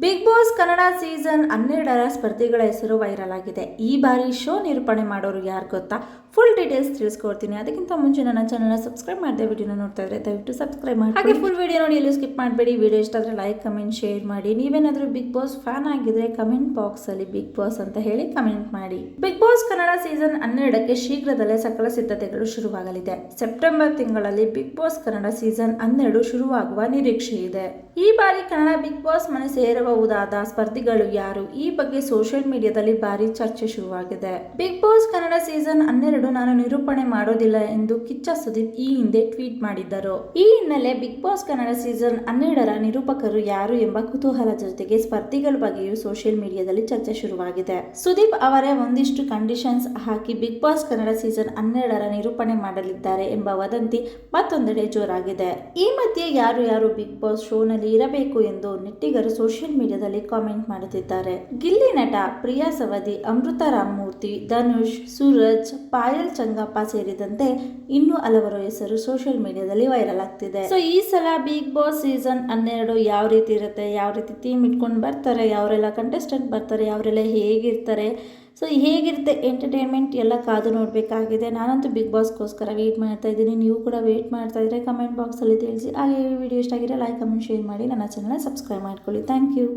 Big boss Kannada season 12ರ ಸ್ಪರ್ಧಿಗಳ ಹೆಸರು viral ಆಗಿದೆ. ಈ ಬಾರಿ ಶೋ ನಿರೂಪಣೆ ಮಾಡೋರು ಯಾರು ಗೊತ್ತಾ? ಫುಲ್ ಡೀಟೇಲ್ಸ್ ತಿಳಿಸ್ಕೊಡ್ತೀನಿ. ಅದಕ್ಕಿಂತ ಮುಂಚೆ ನನ್ನ ಚಾನಲ್ನ ಸಬ್ಸ್ಕ್ರೈಬ್ ಮಾಡದೆ ವಿಡಿಯೋನ ನೋಡ್ತಾ ಇದ್ರೆ ದಯವಿಟ್ಟು ಸಬ್ಸ್ಕ್ರೈಬ್ ಮಾಡಿ. ಹಾಗೆ ಫುಲ್ ವಿಡಿಯೋ ನೋಡಿ ಎಲ್ಲೂ ಸ್ಕಿಪ್ ಮಾಡಬೇಡಿ. ವಿಡಿಯೋ ಇಷ್ಟ ಆದರೆ ಲೈಕ್, ಕಮೆಂಟ್, ಶೇರ್ ಮಾಡಿ. ನೀವೇನಾದರೂ ಬಿಗ್ ಬಾಸ್ ಫ್ಯಾನ್ ಆಗಿದ್ರೆ ಕಮೆಂಟ್ ಬಾಕ್ಸ್ ಅಲ್ಲಿ ಬಿಗ್ ಬಾಸ್ ಅಂತ ಹೇಳಿ ಕಮೆಂಟ್ ಮಾಡಿ. ಬಿಗ್ ಬಾಸ್ ಕನ್ನಡ ಸೀಸನ್ 12ಕ್ಕೆ ಶೀಘ್ರದಲ್ಲೇ ಸಕಲ ಸಿದ್ಧತೆಗಳು ಶುರುವಾಗಲಿದೆ. ಸೆಪ್ಟೆಂಬರ್ ತಿಂಗಳಲ್ಲಿ ಬಿಗ್ ಬಾಸ್ ಕನ್ನಡ ಸೀಸನ್ 12 ಶುರುವಾಗುವ ನಿರೀಕ್ಷೆ ಇದೆ. ಈ ಬಾರಿ ಕನ್ನಡ ಬಿಗ್ ಬಾಸ್ ಮನೆ ಸೇರಬಹುದಾದ ಸ್ಪರ್ಧಿಗಳು ಯಾರು? ಈ ಬಗ್ಗೆ ಸೋಷಿಯಲ್ ಮೀಡಿಯಾದಲ್ಲಿ ಭಾರಿ ಚರ್ಚೆ ಶುರುವಾಗಿದೆ. ಬಿಗ್ ಬಾಸ್ ಕನ್ನಡ ಸೀಸನ್ 12 ನಾನು ನಿರೂಪಣೆ ಮಾಡೋದಿಲ್ಲ ಎಂದು ಕಿಚ್ಚ ಸುದೀಪ್ ಈ ಹಿಂದೆ ಟ್ವೀಟ್ ಮಾಡಿದ್ದರು. ಈ ಹಿನ್ನೆಲೆ ಬಿಗ್ ಬಾಸ್ ಕನ್ನಡ ಸೀಸನ್ 12ರ ನಿರೂಪಕರು ಯಾರು ಎಂಬ ಕುತೂಹಲ ಜೊತೆಗೆ ಸ್ಪರ್ಧಿಗಳ ಬಗ್ಗೆಯೂ ಸೋಷಿಯಲ್ ಮೀಡಿಯಾದಲ್ಲಿ ಚರ್ಚೆ ಶುರುವಾಗಿದೆ. ಸುದೀಪ್ ಅವರೇ ಒಂದಿಷ್ಟು ಕಂಡೀಷನ್ಸ್ ಹಾಕಿ ಬಿಗ್ ಬಾಸ್ ಕನ್ನಡ ಸೀಸನ್ 12ರ ನಿರೂಪಣೆ ಮಾಡಲಿದ್ದಾರೆ ಎಂಬ ವದಂತಿ ಮತ್ತೊಂದೆಡೆ ಜೋರಾಗಿದೆ. ಈ ಮಧ್ಯೆ ಯಾರು ಬಿಗ್ ಬಾಸ್ ಶೋನಲ್ಲಿ ಇರಬೇಕು ಎಂದು ನೆಟ್ಟಿಗರು ಸೋಷಿಯಲ್ ಮೀಡಿಯಾದಲ್ಲಿ ಕಾಮೆಂಟ್ ಮಾಡುತ್ತಿದ್ದಾರೆ. ಗಿಲ್ಲಿ ನಟ, ಪ್ರಿಯಾ ಸವದಿ, ಅಮೃತ ರಾಮಮೂರ್ತಿ, ಧನುಷ್, ಸೂರಜ್, ಪಾಯಲ್ ಚಂಗಪ್ಪ ಸೇರಿದಂತೆ ಇನ್ನೂ ಹಲವರು ಹೆಸರು ಸೋಷಿಯಲ್ ಮೀಡಿಯಾದಲ್ಲಿ ವೈರಲ್ ಆಗ್ತಿದೆ. ಸೊ ಈ ಸಲ ಬಿಗ್ ಬಾಸ್ ಸೀಸನ್ 12 ಯಾವ ರೀತಿ ಇರುತ್ತೆ, ಯಾವ ರೀತಿ ಥೀಮ್ ಇಟ್ಕೊಂಡು ಬರ್ತಾರೆ, ಯಾವರೆಲ್ಲ ಕಂಟೆಸ್ಟೆಂಟ್ ಬರ್ತಾರೆ, ಯಾವರೆಲ್ಲ ಹೇಗಿರ್ತಾರೆ, ಸೊ ಹೇಗಿರುತ್ತೆ ಎಂಟರ್ಟೈನ್ಮೆಂಟ್ ಎಲ್ಲ ಕಾದು ನೋಡಬೇಕಾಗಿದೆ. ನಾನಂತೂ ಬಿಗ್ ಬಾಸ್ಗೋಸ್ಕರ ವೇಟ್ ಮಾಡ್ತಾ ಇದ್ದೀನಿ. ನೀವು ಕೂಡ ವೇಟ್ ಮಾಡ್ತಾ ಇದ್ರೆ ಕಮೆಂಟ್ ಬಾಕ್ಸಲ್ಲಿ ತಿಳಿಸಿ. ಹಾಗೆ ವಿಡಿಯೋ ಇಷ್ಟ ಆಗಿದ್ರೆ ಲೈಕ್, ಕಮೆಂಟ್, ಶೇರ್ ಮಾಡಿ. ನನ್ನ ಚಾನಲ್ನ ಸಬ್ಸ್ಕ್ರೈಬ್ ಮಾಡ್ಕೊಳ್ಳಿ. Thank you.